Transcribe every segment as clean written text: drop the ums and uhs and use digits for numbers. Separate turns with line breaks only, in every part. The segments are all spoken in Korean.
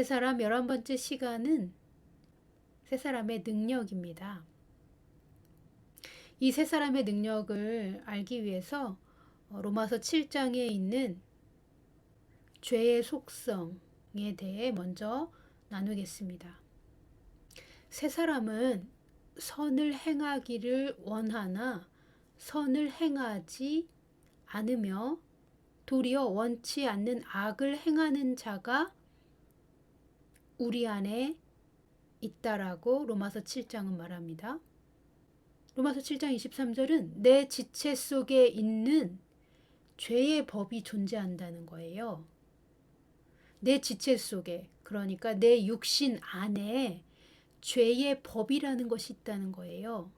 세 사람 11번째 시간은 세 사람의 능력입니다. 이 세 사람의 능력을 알기 위해서 로마서 7장에 있는 죄의 속성에 대해 먼저 나누겠습니다. 세 사람은 선을 행하기를 원하나 선을 행하지 않으며 도리어 원치 않는 악을 행하는 자가 우리 안에 있다라고 로마서 7장은 말합니다. 로마서 7장 23절은 내 지체 속에 있는 죄의 법이 존재한다는 거예요. 내 지체 속에, 그러니까 내 육신 안에 죄의 법이라는 것이 있다는 거예요.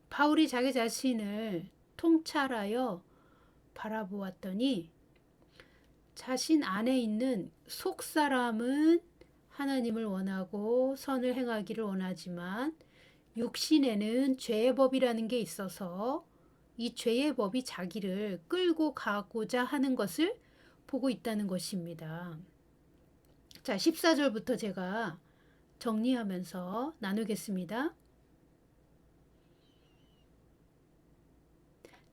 바울이 자기 자신을 통찰하여 바라보았더니 자신 안에 있는 속사람은 하나님을 원하고 선을 행하기를 원하지만 육신에는 죄의 법이라는 게 있어서 이 죄의 법이 자기를 끌고 가고자 하는 것을 보고 있다는 것입니다. 자, 14절부터 제가 정리하면서 나누겠습니다.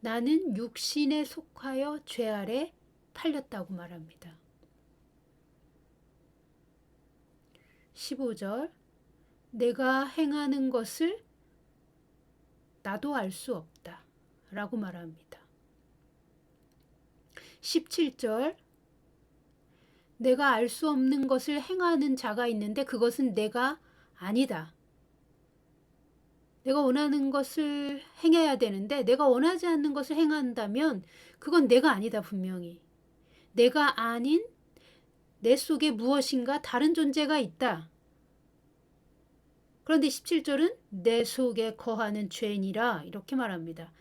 나는 육신에 속하여 죄 아래 팔렸다고 말합니다. 15절 내가 행하는 것을 나도 알 수 없다 라고 말합니다. 17절 내가 알 수 없는 것을 행하는 자가 있는데 그것은 내가 아니다. 내가 원하는 것을 행해야 되는데 내가 원하지 않는 것을 행한다면 그건 내가 아니다 분명히. 내가 아닌 내 속에 무엇인가 다른 존재가 있다. 그런데 17절은 내 속에 거하는 죄니라 이렇게 말합니다.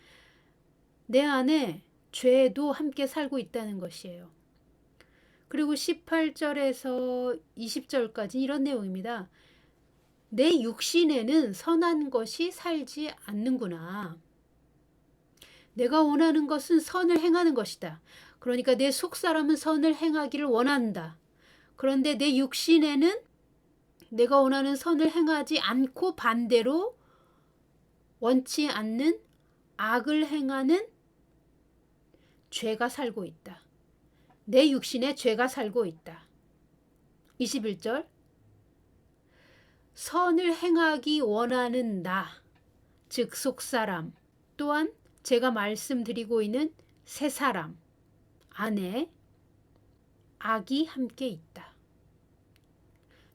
내 안에 죄도 함께 살고 있다는 것이에요. 그리고 18절에서 20절까지 이런 내용입니다. 내 육신에는 선한 것이 살지 않는구나. 내가 원하는 것은 선을 행하는 것이다. 그러니까 내 속사람은 선을 행하기를 원한다. 그런데 내 육신에는 내가 원하는 선을 행하지 않고 반대로 원치 않는 악을 행하는 죄가 살고 있다. 내 육신에 죄가 살고 있다. 21절 선을 행하기 원하는 나, 즉 속사람 또한 제가 말씀드리고 있는 새 사람 안에 악이 함께 있다.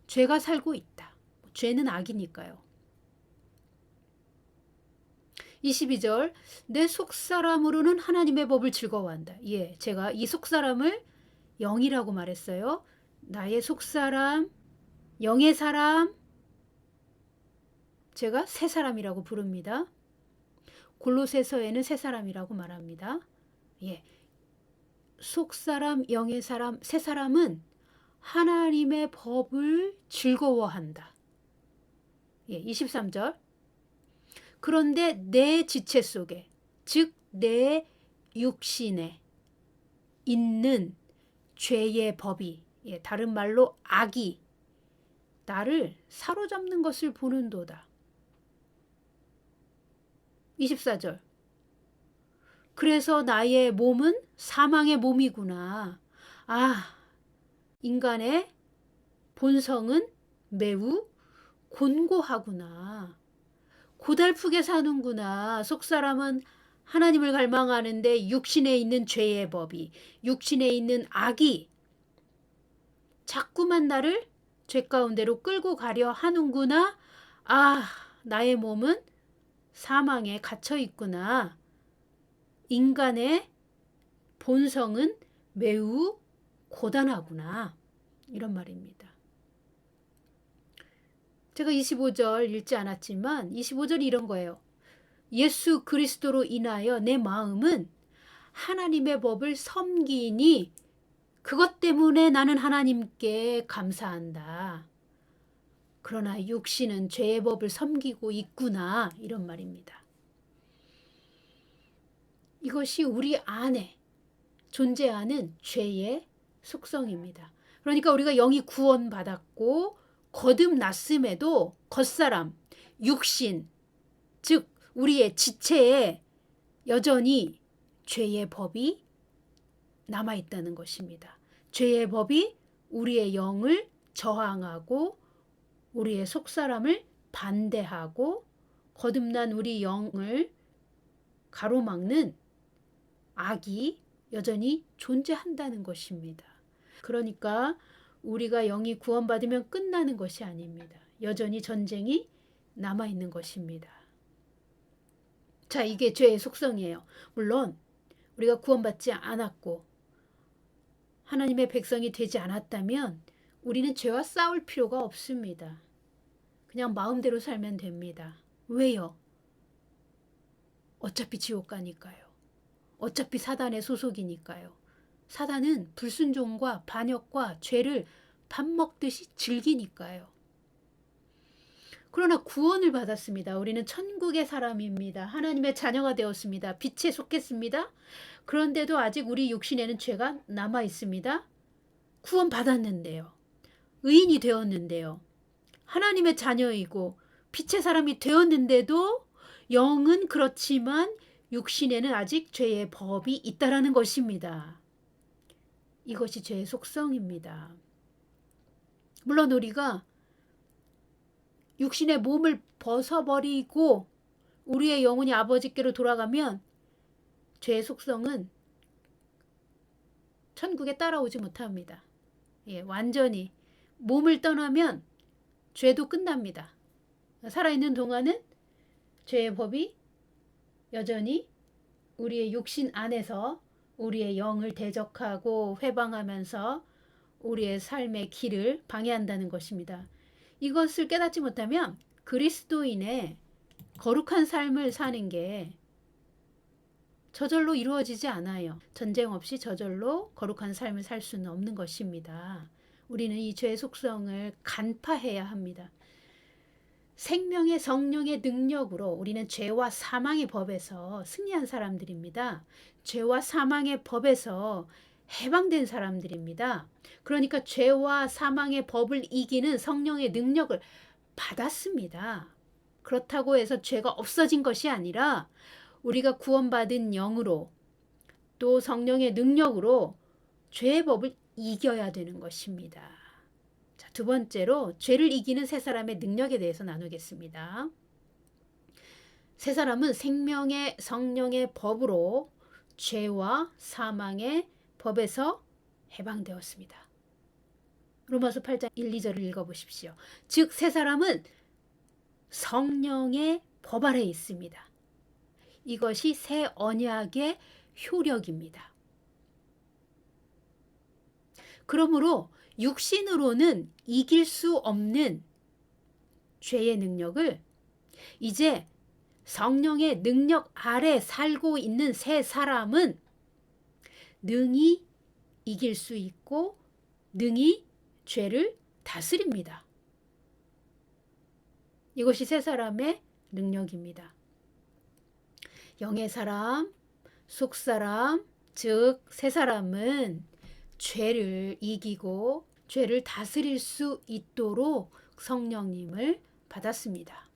죄가 살고 있다. 죄는 악이니까요. 22절 내 속사람으로는 하나님의 법을 즐거워한다. 예, 제가 이 속사람을 영이라고 말했어요. 나의 속사람, 영의 사람, 제가 새 사람이라고 부릅니다. 골로새서에는 새 사람이라고 말합니다. 예, 속사람, 영의 사람, 새 사람은 하나님의 법을 즐거워한다. 예, 23절 그런데 내 지체 속에, 즉 내 육신에 있는 죄의 법이, 예, 다른 말로 악이 나를 사로잡는 것을 보는도다. 24절 그래서 나의 몸은 사망의 몸이구나. 아, 인간의 본성은 매우 곤고하구나. 고달프게 사는구나. 속사람은 하나님을 갈망하는데 육신에 있는 죄의 법이, 육신에 있는 악이 자꾸만 나를 죄 가운데로 끌고 가려 하는구나. 아, 나의 몸은 사망에 갇혀 있구나. 인간의 본성은 매우 고단하구나. 이런 말입니다. 제가 25절 읽지 않았지만 25절이 이런 거예요. 예수 그리스도로 인하여 내 마음은 하나님의 법을 섬기니 그것 때문에 나는 하나님께 감사한다. 그러나 육신은 죄의 법을 섬기고 있구나. 이런 말입니다. 이것이 우리 안에 존재하는 죄의 속성입니다. 그러니까 우리가 영이 구원받았고 거듭났음에도 겉사람, 육신, 즉 우리의 지체에 여전히 죄의 법이 남아있다는 것입니다. 죄의 법이 우리의 영을 저항하고 우리의 속사람을 반대하고 거듭난 우리 영을 가로막는 악이 여전히 존재한다는 것입니다. 그러니까 우리가 영이 구원받으면 끝나는 것이 아닙니다. 여전히 전쟁이 남아있는 것입니다. 자, 이게 죄의 속성이에요. 물론 우리가 구원받지 않았고 하나님의 백성이 되지 않았다면 우리는 죄와 싸울 필요가 없습니다. 그냥 마음대로 살면 됩니다. 왜요? 어차피 지옥 가니까요. 어차피 사단의 소속이니까요. 사단은 불순종과 반역과 죄를 밥 먹듯이 즐기니까요. 그러나 구원을 받았습니다. 우리는 천국의 사람입니다. 하나님의 자녀가 되었습니다. 빛에 속했습니다. 그런데도 아직 우리 육신에는 죄가 남아 있습니다. 구원 받았는데요. 의인이 되었는데요. 하나님의 자녀이고 빛의 사람이 되었는데도 영은 그렇지만 육신에는 아직 죄의 법이 있다라는 것입니다. 이것이 죄의 속성입니다. 물론 우리가 육신의 몸을 벗어버리고 우리의 영혼이 아버지께로 돌아가면 죄의 속성은 천국에 따라오지 못합니다. 완전히 몸을 떠나면 죄도 끝납니다. 살아있는 동안은 죄의 법이 여전히 우리의 육신 안에서 우리의 영을 대적하고 회방하면서 우리의 삶의 길을 방해한다는 것입니다. 이것을 깨닫지 못하면 그리스도인의 거룩한 삶을 사는 게 저절로 이루어지지 않아요. 전쟁 없이 저절로 거룩한 삶을 살 수는 없는 것입니다. 우리는 이 죄의 속성을 간파해야 합니다. 생명의 성령의 능력으로 우리는 죄와 사망의 법에서 승리한 사람들입니다. 죄와 사망의 법에서 해방된 사람들입니다. 그러니까 죄와 사망의 법을 이기는 성령의 능력을 받았습니다. 그렇다고 해서 죄가 없어진 것이 아니라 우리가 구원받은 영으로 또 성령의 능력으로 죄의 법을 이겨야 되는 것입니다. 자, 두 번째로 죄를 이기는 세 사람의 능력에 대해서 나누겠습니다. 세 사람은 생명의 성령의 법으로 죄와 사망의 법에서 해방되었습니다. 로마서 8장 1, 2절을 읽어보십시오. 즉 세 사람은 성령의 법 아래에 있습니다. 이것이 새 언약의 효력입니다. 그러므로 육신으로는 이길 수 없는 죄의 능력을 이제 성령의 능력 아래 살고 있는 새 사람은 능히 이길 수 있고 능히 죄를 다스립니다. 이것이 새 사람의 능력입니다. 영의 사람, 속사람, 즉 새 사람은 죄를 이기고 죄를 다스릴 수 있도록 성령님을 받았습니다.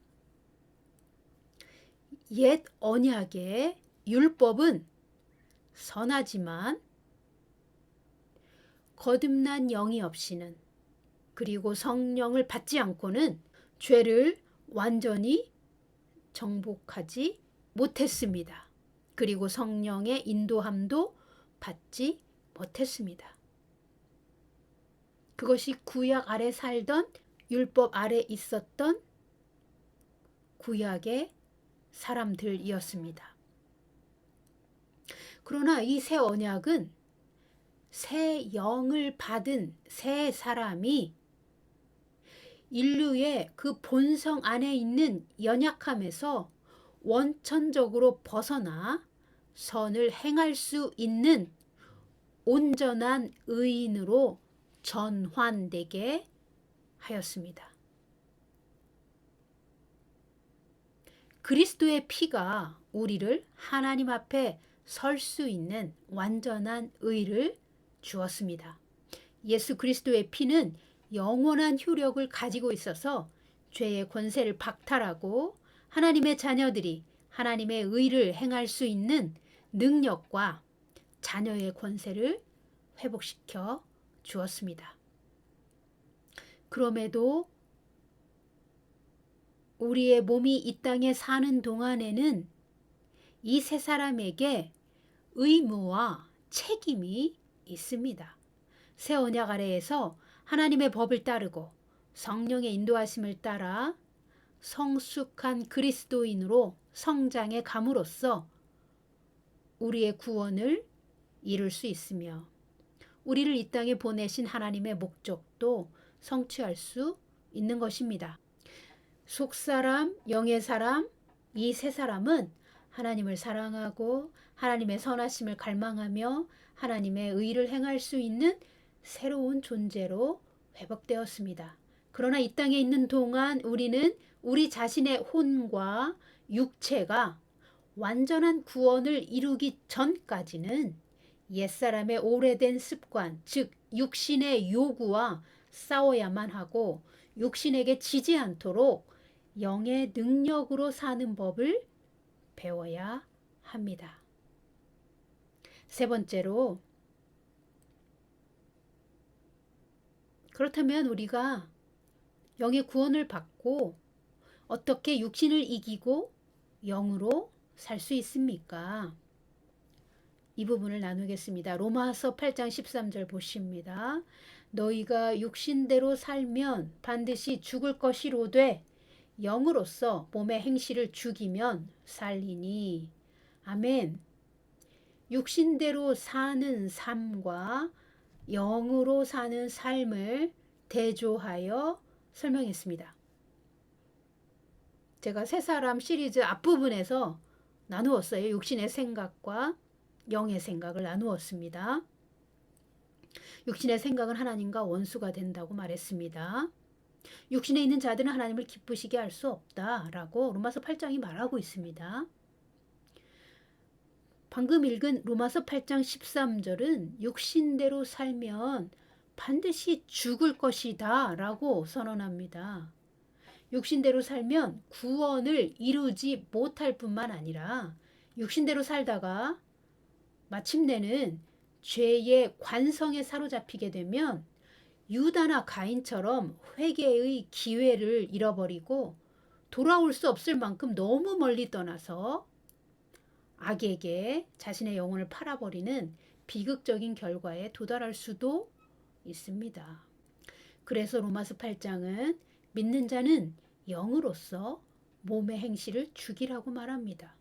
옛 언약의 율법은 선하지만 거듭난 영이 없이는 그리고 성령을 받지 않고는 죄를 완전히 정복하지 못했습니다. 그리고 성령의 인도함도 받지 못했습니다. 그것이 구약 아래 살던 율법 아래 있었던 구약의 사람들이었습니다. 그러나 이 새 언약은 새 영을 받은 새 사람이 인류의 그 본성 안에 있는 연약함에서 원천적으로 벗어나 선을 행할 수 있는 온전한 의인으로 전환되게 하였습니다. 그리스도의 피가 우리를 하나님 앞에 설 수 있는 완전한 의를 주었습니다. 예수 그리스도의 피는 영원한 효력을 가지고 있어서 죄의 권세를 박탈하고 하나님의 자녀들이 하나님의 의를 행할 수 있는 능력과 자녀의 권세를 회복시켜 주었습니다. 그럼에도 우리의 몸이 이 땅에 사는 동안에는 이 세 사람에게 의무와 책임이 있습니다. 새 언약 아래에서 하나님의 법을 따르고 성령의 인도하심을 따라 성숙한 그리스도인으로 성장해 감으로써 우리의 구원을 이룰 수 있으며 우리를 이 땅에 보내신 하나님의 목적도 성취할 수 있는 것입니다. 속사람, 영의 사람, 이 세 사람은 하나님을 사랑하고 하나님의 선하심을 갈망하며 하나님의 의를 행할 수 있는 새로운 존재로 회복되었습니다. 그러나 이 땅에 있는 동안 우리는 우리 자신의 혼과 육체가 완전한 구원을 이루기 전까지는 옛사람의 오래된 습관, 즉 육신의 요구와 싸워야만 하고 육신에게 지지 않도록 영의 능력으로 사는 법을 배워야 합니다. 세 번째로, 그렇다면 우리가 영의 구원을 받고 어떻게 육신을 이기고 영으로 살 수 있습니까? 이 부분을 나누겠습니다. 로마서 8장 13절 보십니다. 너희가 육신대로 살면 반드시 죽을 것이로되 영으로서 몸의 행실을 죽이면 살리니. 아멘. 육신대로 사는 삶과 영으로 사는 삶을 대조하여 설명했습니다. 제가 세 사람 시리즈 앞부분에서 나누었어요. 육신의 생각과 영의 생각을 나누었습니다. 육신의 생각은 하나님과 원수가 된다고 말했습니다. 육신에 있는 자들은 하나님을 기쁘시게 할 수 없다라고 로마서 8장이 말하고 있습니다. 방금 읽은 로마서 8장 13절은 육신대로 살면 반드시 죽을 것이다 라고 선언합니다. 육신대로 살면 구원을 이루지 못할 뿐만 아니라 육신대로 살다가 마침내는 죄의 관성에 사로잡히게 되면 유다나 가인처럼 회개의 기회를 잃어버리고 돌아올 수 없을 만큼 너무 멀리 떠나서 악에게 자신의 영혼을 팔아버리는 비극적인 결과에 도달할 수도 있습니다. 그래서 로마서 8장은 믿는 자는 영으로서 몸의 행실을 죽이라고 말합니다.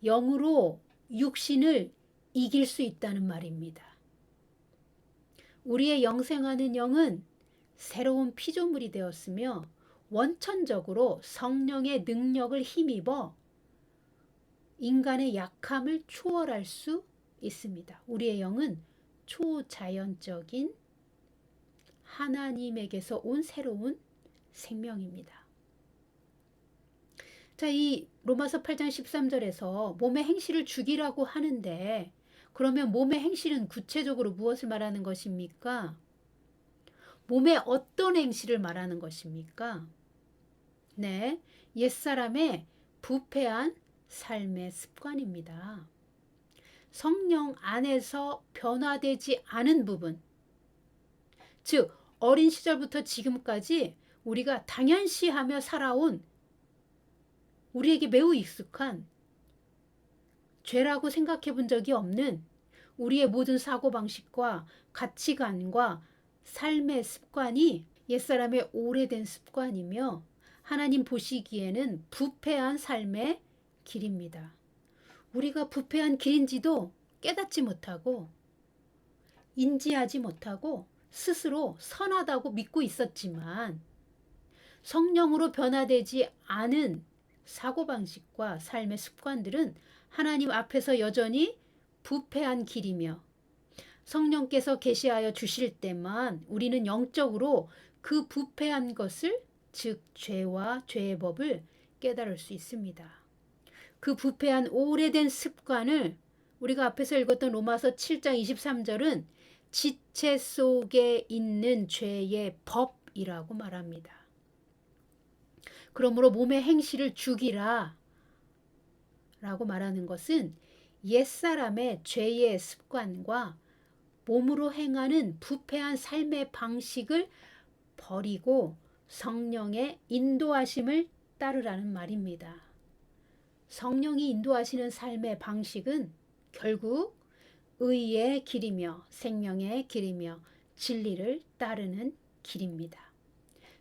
영으로 육신을 이길 수 있다는 말입니다. 우리의 영생하는 영은 새로운 피조물이 되었으며 원천적으로 성령의 능력을 힘입어 인간의 약함을 초월할 수 있습니다. 우리의 영은 초자연적인 하나님에게서 온 새로운 생명입니다. 자, 이 로마서 8장 13절에서 몸의 행실을 죽이라고 하는데 그러면 몸의 행실은 구체적으로 무엇을 말하는 것입니까? 몸의 어떤 행실을 말하는 것입니까? 네, 옛사람의 부패한 삶의 습관입니다. 성령 안에서 변화되지 않은 부분, 즉 어린 시절부터 지금까지 우리가 당연시하며 살아온 우리에게 매우 익숙한 죄라고 생각해 본 적이 없는 우리의 모든 사고방식과 가치관과 삶의 습관이 옛사람의 오래된 습관이며 하나님 보시기에는 부패한 삶의 길입니다. 우리가 부패한 길인지도 깨닫지 못하고 인지하지 못하고 스스로 선하다고 믿고 있었지만 성령으로 변화되지 않은 사고방식과 삶의 습관들은 하나님 앞에서 여전히 부패한 길이며 성령께서 계시하여 주실 때만 우리는 영적으로 그 부패한 것을, 즉 죄와 죄의 법을 깨달을 수 있습니다. 그 부패한 오래된 습관을 우리가 앞에서 읽었던 로마서 7장 23절은 지체 속에 있는 죄의 법이라고 말합니다. 그러므로 몸의 행실을 죽이라 라고 말하는 것은 옛사람의 죄의 습관과 몸으로 행하는 부패한 삶의 방식을 버리고 성령의 인도하심을 따르라는 말입니다. 성령이 인도하시는 삶의 방식은 결국 의의 길이며 생명의 길이며 진리를 따르는 길입니다.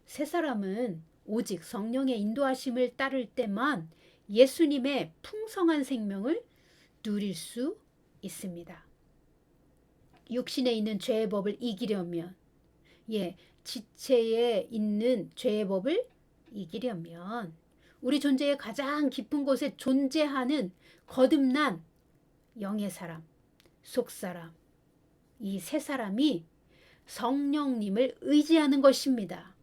새 사람은 오직 성령의 인도하심을 따를 때만 예수님의 풍성한 생명을 누릴 수 있습니다. 육신에 있는 죄의 법을 이기려면, 지체에 있는 죄의 법을 이기려면 우리 존재의 가장 깊은 곳에 존재하는 거듭난 영의 사람, 속사람, 이 세 사람이 성령님을 의지하는 것입니다.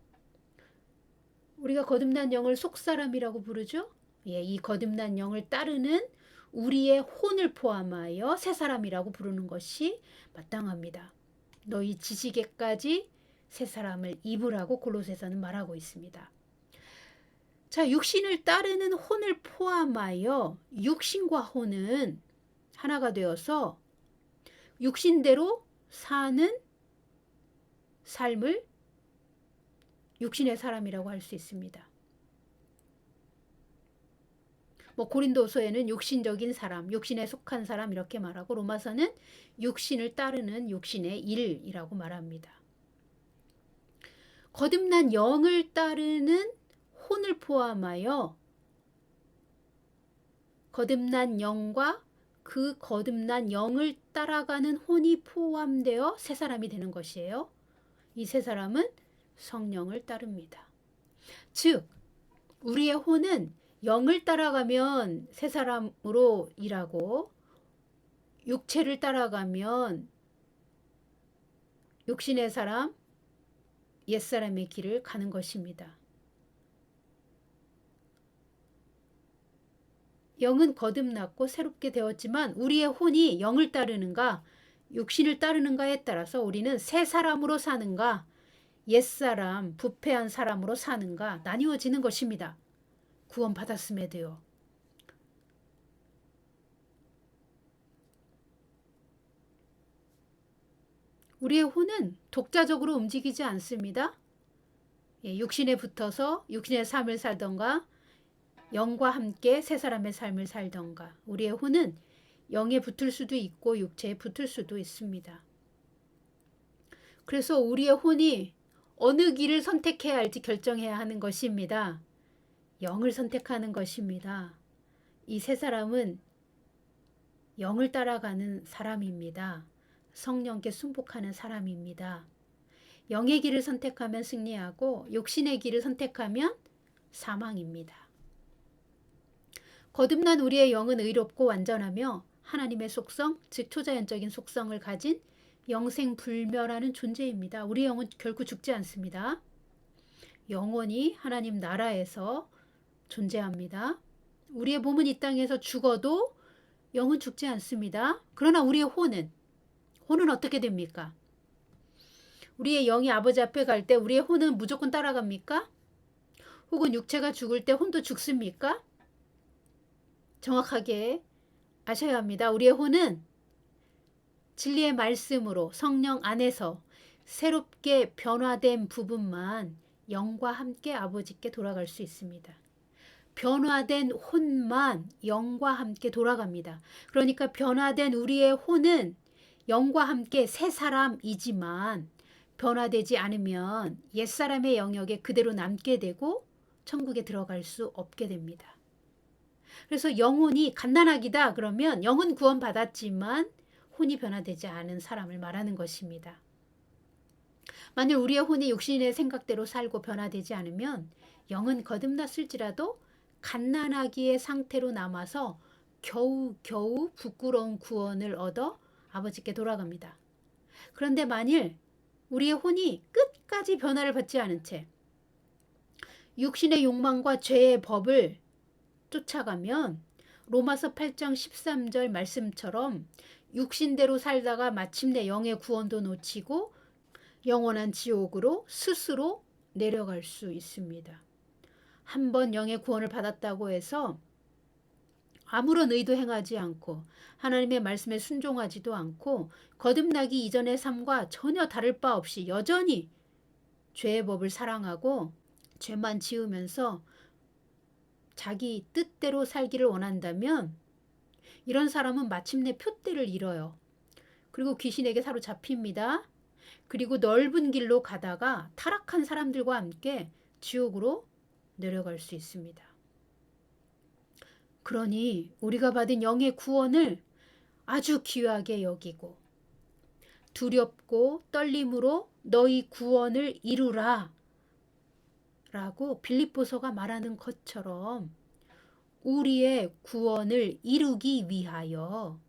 우리가 거듭난 영을 속사람이라고 부르죠. 이 거듭난 영을 따르는 우리의 혼을 포함하여 새 사람이라고 부르는 것이 마땅합니다. 너희 지식에까지 새 사람을 입으라고 골로새서는 말하고 있습니다. 자, 육신을 따르는 혼을 포함하여 육신과 혼은 하나가 되어서 육신대로 사는 삶을 육신의 사람이라고 할 수 있습니다. 고린도서에는 육신적인 사람, 육신에 속한 사람 이렇게 말하고 로마서는 육신을 따르는 육신의 일이라고 말합니다. 거듭난 영을 따르는 혼을 포함하여 거듭난 영과 그 거듭난 영을 따라가는 혼이 포함되어 새 사람이 되는 것이에요. 이 새 사람은 성령을 따릅니다. 즉, 우리의 혼은 영을 따라가면 새 사람으로 일하고 육체를 따라가면 육신의 사람, 옛사람의 길을 가는 것입니다. 영은 거듭났고 새롭게 되었지만 우리의 혼이 영을 따르는가 육신을 따르는가에 따라서 우리는 새 사람으로 사는가 옛사람, 부패한 사람으로 사는가 나뉘어지는 것입니다. 구원받았음에도요. 우리의 혼은 독자적으로 움직이지 않습니다. 육신에 붙어서 육신의 삶을 살던가 영과 함께 새 사람의 삶을 살던가 우리의 혼은 영에 붙을 수도 있고 육체에 붙을 수도 있습니다. 그래서 우리의 혼이 어느 길을 선택해야 할지 결정해야 하는 것입니다. 영을 선택하는 것입니다. 이 세 사람은 영을 따라가는 사람입니다. 성령께 순복하는 사람입니다. 영의 길을 선택하면 승리하고 육신의 길을 선택하면 사망입니다. 거듭난 우리의 영은 의롭고 완전하며 하나님의 속성, 즉 초자연적인 속성을 가진 영생불멸하는 존재입니다. 우리의 영은 결코 죽지 않습니다. 영원히 하나님 나라에서 존재합니다. 우리의 몸은 이 땅에서 죽어도 영은 죽지 않습니다. 그러나 우리의 혼은 어떻게 됩니까? 우리의 영이 아버지 앞에 갈 때 우리의 혼은 무조건 따라갑니까? 혹은 육체가 죽을 때 혼도 죽습니까? 정확하게 아셔야 합니다. 우리의 혼은 진리의 말씀으로 성령 안에서 새롭게 변화된 부분만 영과 함께 아버지께 돌아갈 수 있습니다. 변화된 혼만 영과 함께 돌아갑니다. 그러니까 변화된 우리의 혼은 영과 함께 새 사람이지만 변화되지 않으면 옛사람의 영역에 그대로 남게 되고 천국에 들어갈 수 없게 됩니다. 그래서 영혼이 갓난아기다 그러면 영은 구원받았지만 혼이 변화되지 않은 사람을 말하는 것입니다. 만일 우리의 혼이 육신의 생각대로 살고 변화되지 않으면 영은 거듭났을지라도 갓난아기의 상태로 남아서 겨우 부끄러운 구원을 얻어 아버지께 돌아갑니다. 그런데 만일 우리의 혼이 끝까지 변화를 받지 않은 채 육신의 욕망과 죄의 법을 쫓아가면 로마서 8장 13절 말씀처럼 육신대로 살다가 마침내 영의 구원도 놓치고 영원한 지옥으로 스스로 내려갈 수 있습니다. 한번 영의 구원을 받았다고 해서 아무런 의도 행하지 않고 하나님의 말씀에 순종하지도 않고 거듭나기 이전의 삶과 전혀 다를 바 없이 여전히 죄의 법을 사랑하고 죄만 지으면서 자기 뜻대로 살기를 원한다면 이런 사람은 마침내 표대를 잃어요. 그리고 귀신에게 사로잡힙니다. 그리고 넓은 길로 가다가 타락한 사람들과 함께 지옥으로 내려갈 수 있습니다. 그러니 우리가 받은 영의 구원을 아주 귀하게 여기고 두렵고 떨림으로 너희 구원을 이루라 라고 빌립보서가 말하는 것처럼 우리의 구원을 이루기 위하여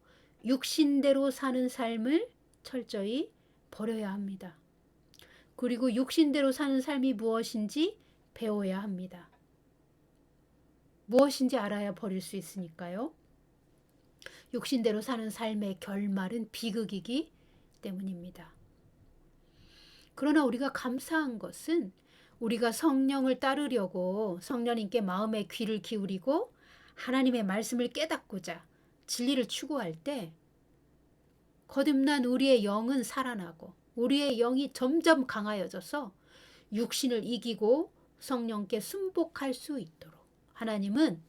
육신대로 사는 삶을 철저히 버려야 합니다. 그리고 육신대로 사는 삶이 무엇인지 배워야 합니다. 무엇인지 알아야 버릴 수 있으니까요. 육신대로 사는 삶의 결말은 비극이기 때문입니다. 그러나 우리가 감사한 것은 우리가 성령을 따르려고 성령님께 마음의 귀를 기울이고 하나님의 말씀을 깨닫고자 진리를 추구할 때 거듭난 우리의 영은 살아나고 우리의 영이 점점 강하여져서 육신을 이기고 성령께 순복할 수 있도록 하나님은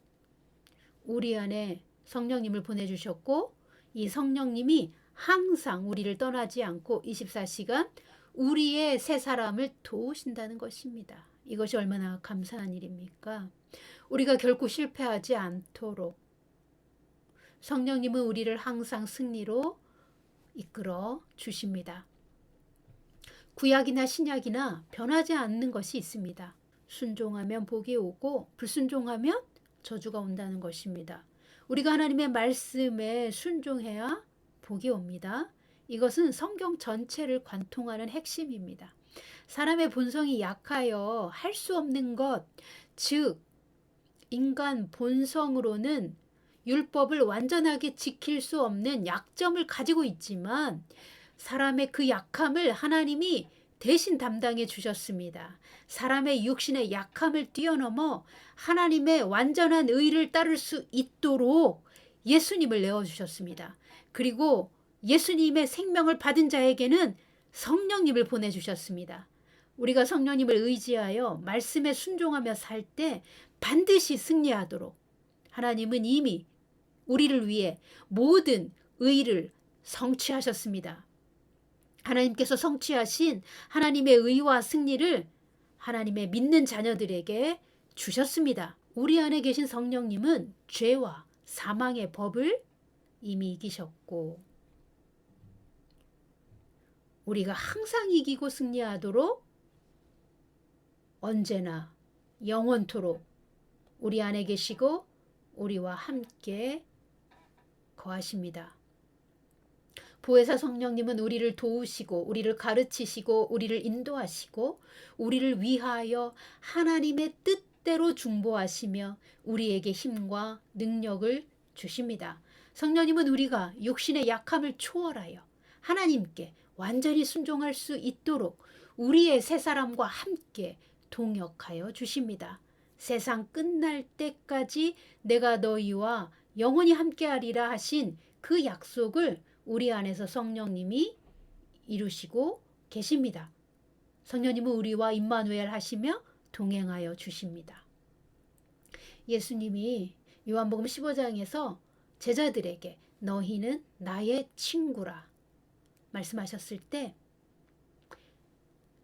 우리 안에 성령님을 보내주셨고 이 성령님이 항상 우리를 떠나지 않고 24시간 우리의 새 사람을 도우신다는 것입니다. 이것이 얼마나 감사한 일입니까? 우리가 결코 실패하지 않도록 성령님은 우리를 항상 승리로 이끌어 주십니다. 구약이나 신약이나 변하지 않는 것이 있습니다. 순종하면 복이 오고 불순종하면 저주가 온다는 것입니다. 우리가 하나님의 말씀에 순종해야 복이 옵니다. 이것은 성경 전체를 관통하는 핵심입니다. 사람의 본성이 약하여 할 수 없는 것, 즉 인간 본성으로는 율법을 완전하게 지킬 수 없는 약점을 가지고 있지만 사람의 그 약함을 하나님이 대신 담당해 주셨습니다. 사람의 육신의 약함을 뛰어넘어 하나님의 완전한 의를 따를 수 있도록 예수님을 내어주셨습니다. 그리고 예수님의 생명을 받은 자에게는 성령님을 보내주셨습니다. 우리가 성령님을 의지하여 말씀에 순종하며 살 때 반드시 승리하도록 하나님은 이미 우리를 위해 모든 의를 성취하셨습니다. 하나님께서 성취하신 하나님의 의와 승리를 하나님의 믿는 자녀들에게 주셨습니다. 우리 안에 계신 성령님은 죄와 사망의 법을 이미 이기셨고 우리가 항상 이기고 승리하도록 언제나 영원토록 우리 안에 계시고 우리와 함께 거하십니다. 보혜사 성령님은 우리를 도우시고 우리를 가르치시고 우리를 인도하시고 우리를 위하여 하나님의 뜻대로 중보하시며 우리에게 힘과 능력을 주십니다. 성령님은 우리가 육신의 약함을 초월하여 하나님께 완전히 순종할 수 있도록 우리의 새 사람과 함께 동역하여 주십니다. 세상 끝날 때까지 내가 너희와 영원히 함께하리라 하신 그 약속을 우리 안에서 성령님이 이루시고 계십니다. 성령님은 우리와 임마누엘 하시며 동행하여 주십니다. 예수님이 요한복음 15장에서 제자들에게 너희는 나의 친구라 말씀하셨을 때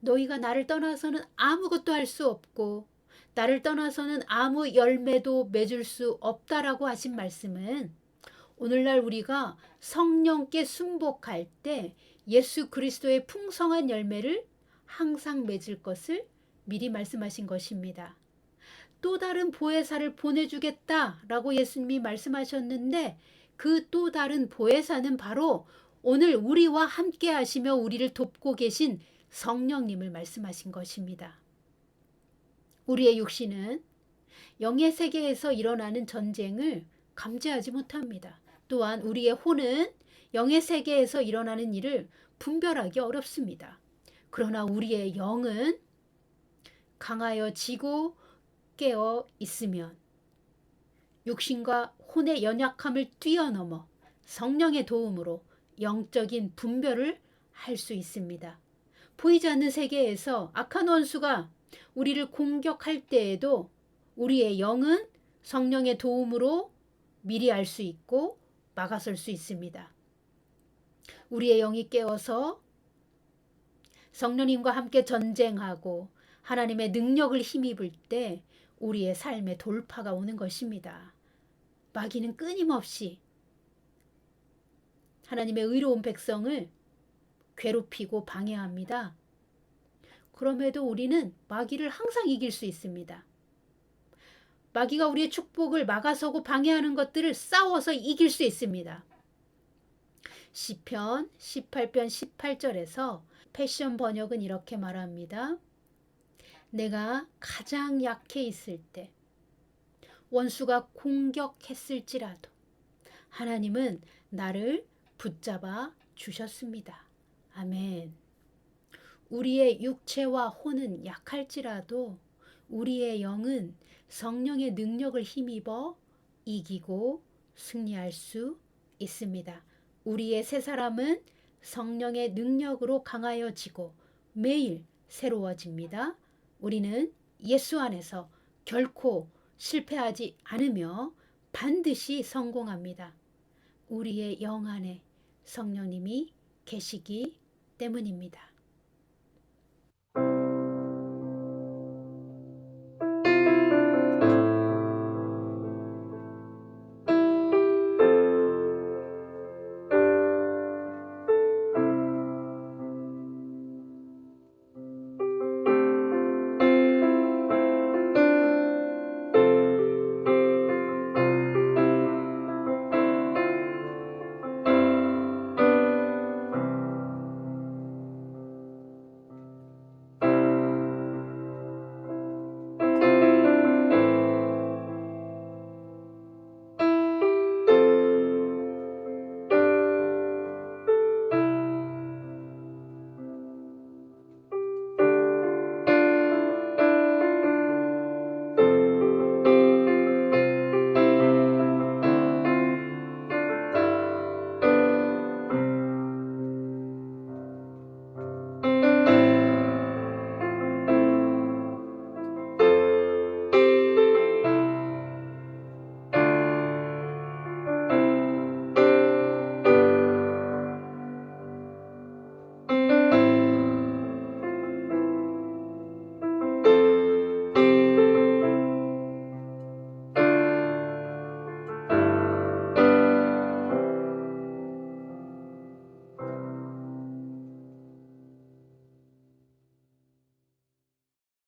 너희가 나를 떠나서는 아무것도 할 수 없고 나를 떠나서는 아무 열매도 맺을 수 없다라고 하신 말씀은 오늘날 우리가 성령께 순복할 때 예수 그리스도의 풍성한 열매를 항상 맺을 것을 미리 말씀하신 것입니다. 또 다른 보혜사를 보내주겠다라고 예수님이 말씀하셨는데 그 또 다른 보혜사는 바로 오늘 우리와 함께 하시며 우리를 돕고 계신 성령님을 말씀하신 것입니다. 우리의 육신은 영의 세계에서 일어나는 전쟁을 감지하지 못합니다. 또한 우리의 혼은 영의 세계에서 일어나는 일을 분별하기 어렵습니다. 그러나 우리의 영은 강하여지고 깨어 있으면 육신과 혼의 연약함을 뛰어넘어 성령의 도움으로 영적인 분별을 할 수 있습니다. 보이지 않는 세계에서 악한 원수가 우리를 공격할 때에도 우리의 영은 성령의 도움으로 미리 알 수 있고 막아설 수 있습니다. 우리의 영이 깨어서 성령님과 함께 전쟁하고 하나님의 능력을 힘입을 때 우리의 삶에 돌파가 오는 것입니다. 마귀는 끊임없이 하나님의 의로운 백성을 괴롭히고 방해합니다. 그럼에도 우리는 마귀를 항상 이길 수 있습니다. 마귀가 우리의 축복을 막아서고 방해하는 것들을 싸워서 이길 수 있습니다. 시편 18편 18절에서 패션 번역은 이렇게 말합니다. 내가 가장 약해 있을 때 원수가 공격했을지라도 하나님은 나를 붙잡아 주셨습니다. 아멘. 우리의 육체와 혼은 약할지라도 우리의 영은 성령의 능력을 힘입어 이기고 승리할 수 있습니다. 우리의 새 사람은 성령의 능력으로 강하여지고 매일 새로워집니다. 우리는 예수 안에서 결코 실패하지 않으며 반드시 성공합니다. 우리의 영 안에 성령님이 계시기 때문입니다.